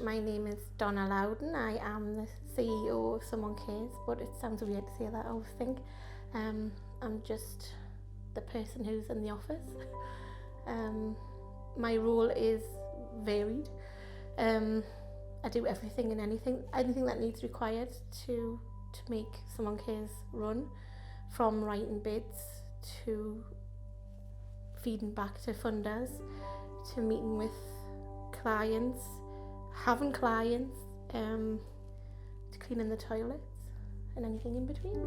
My name is Donna Loudon. I am the CEO of SomeOne Cares, but it sounds weird to say that, I always think. I'm just the person who's in the office. My role is varied. I do everything and anything that needs required to make SomeOne Cares run, from writing bids to feeding back to funders, to meeting with clients, having clients, to cleaning the toilets and anything in between.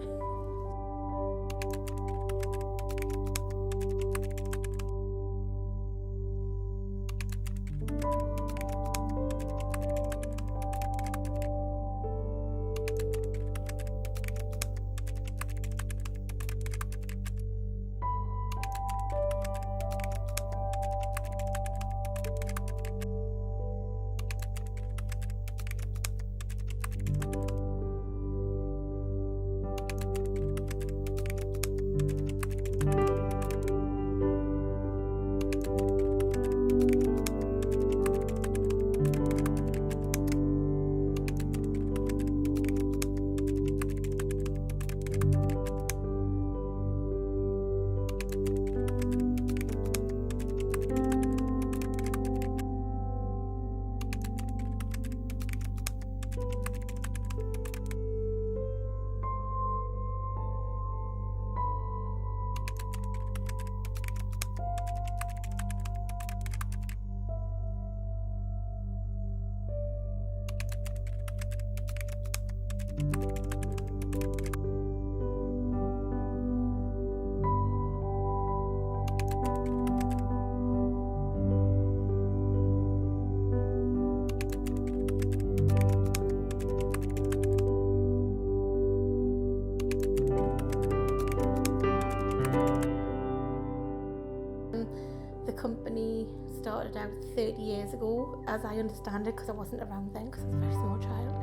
The company started out 30 years ago, as I understand it, because I wasn't around then because I was a very small child,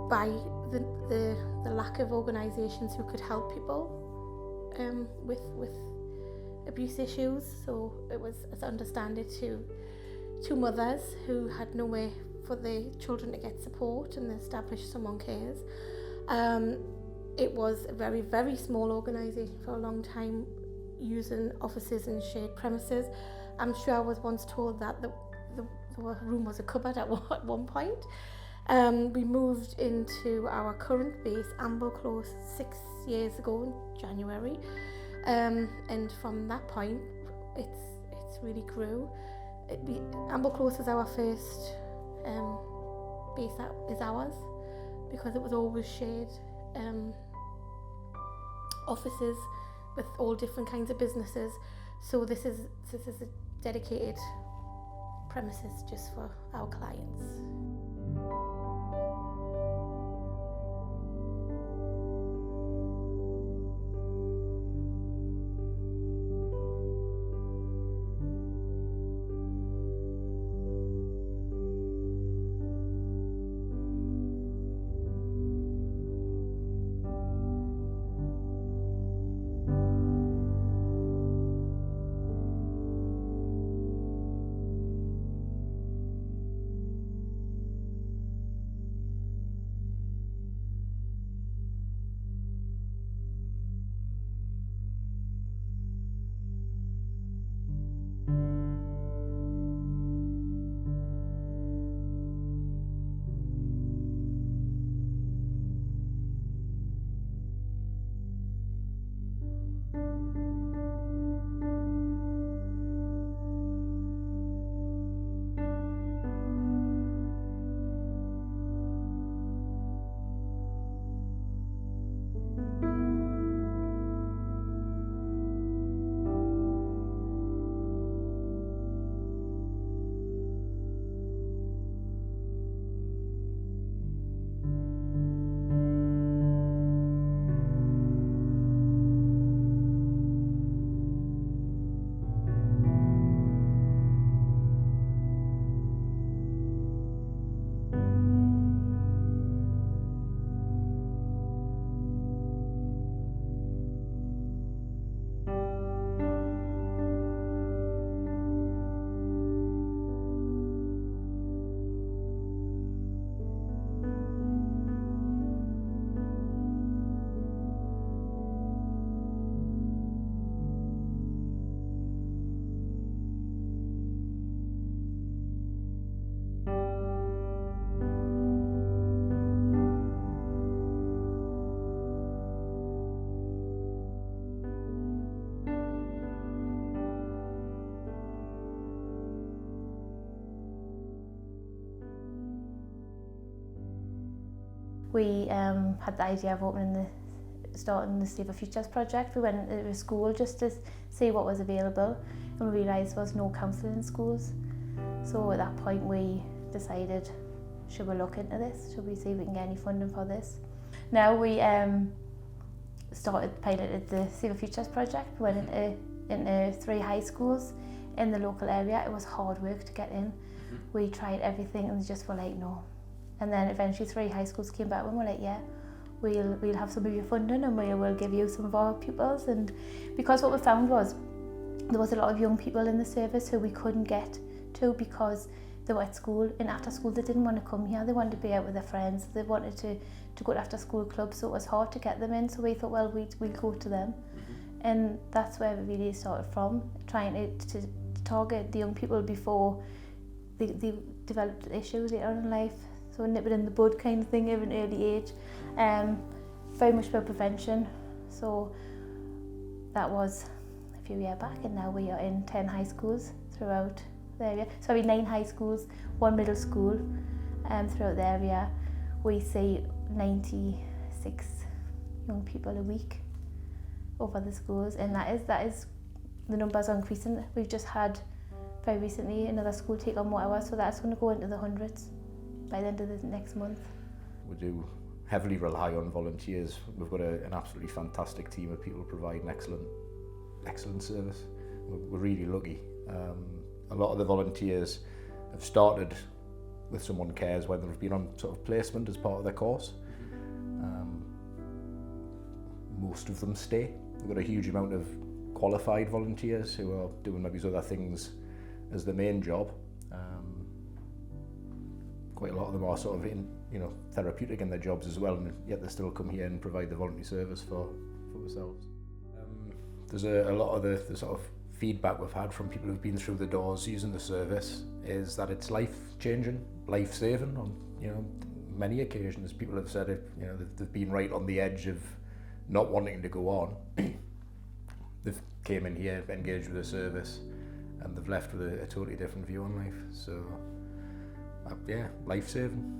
by the lack of organisations who could help people with abuse issues. So it was, as I understand it, two mothers who had nowhere for their children to get support, and they established SomeOne Cares. It was a very, very small organisation for a long time, using offices and shared premises. I'm sure I was once told that the room was a cupboard at one point. We moved into our current base, Amble Close, 6 years ago in January, and from that point it's really grew. Amble Close is our first base that is ours, because it was always shared offices with all different kinds of businesses. So this is a dedicated premises just for our clients. we had the idea of starting the Save Our Futures project. We went into a school just to see what was available, and we realised there was no counselling in schools. So at that point we decided, should we look into this? Should we see if we can get any funding for this? Now we piloted the Save Our Futures project. We went into 3 high schools in the local area. It was hard work to get in. We tried everything and they just were like, no. And then eventually 3 high schools came back and were like, yeah, we'll have some of your funding and we will give you some of our pupils. And because what we found was there was a lot of young people in the service who we couldn't get to because they were at school, and after school they didn't want to come here. They wanted to be out with their friends. They wanted to go to after school clubs, so it was hard to get them in. So we thought, well, we'll go to them. And that's where we really started from, trying to target the young people before they developed issues later on in life. So nip it in the bud kind of thing, at an early age. Very much about prevention. So that was a few years back, and now we are in 10 high schools throughout the area. Sorry, 9 high schools, 1 middle school throughout the area. We see 96 young people a week over the schools, and that is the numbers are increasing. We've just had very recently another school take on more hours, so that's going to go into the hundreds by the end of the next month. We do heavily rely on volunteers. We've got an absolutely fantastic team of people providing excellent service. We're really lucky. A lot of the volunteers have started with SomeOne Cares when they've been on sort of placement as part of their course. Most of them stay. We've got a huge amount of qualified volunteers who are doing maybe other things as the main job. Quite a lot of them are sort of therapeutic in their jobs as well, and yet they still come here and provide the voluntary service for themselves. There's a lot of the sort of feedback we've had from people who've been through the doors using the service is that it's life-changing, life-saving on many occasions. People have said they've been right on the edge of not wanting to go on. They've came in here, engaged with the service, and they've left with a totally different view on life. So yeah, life-saving.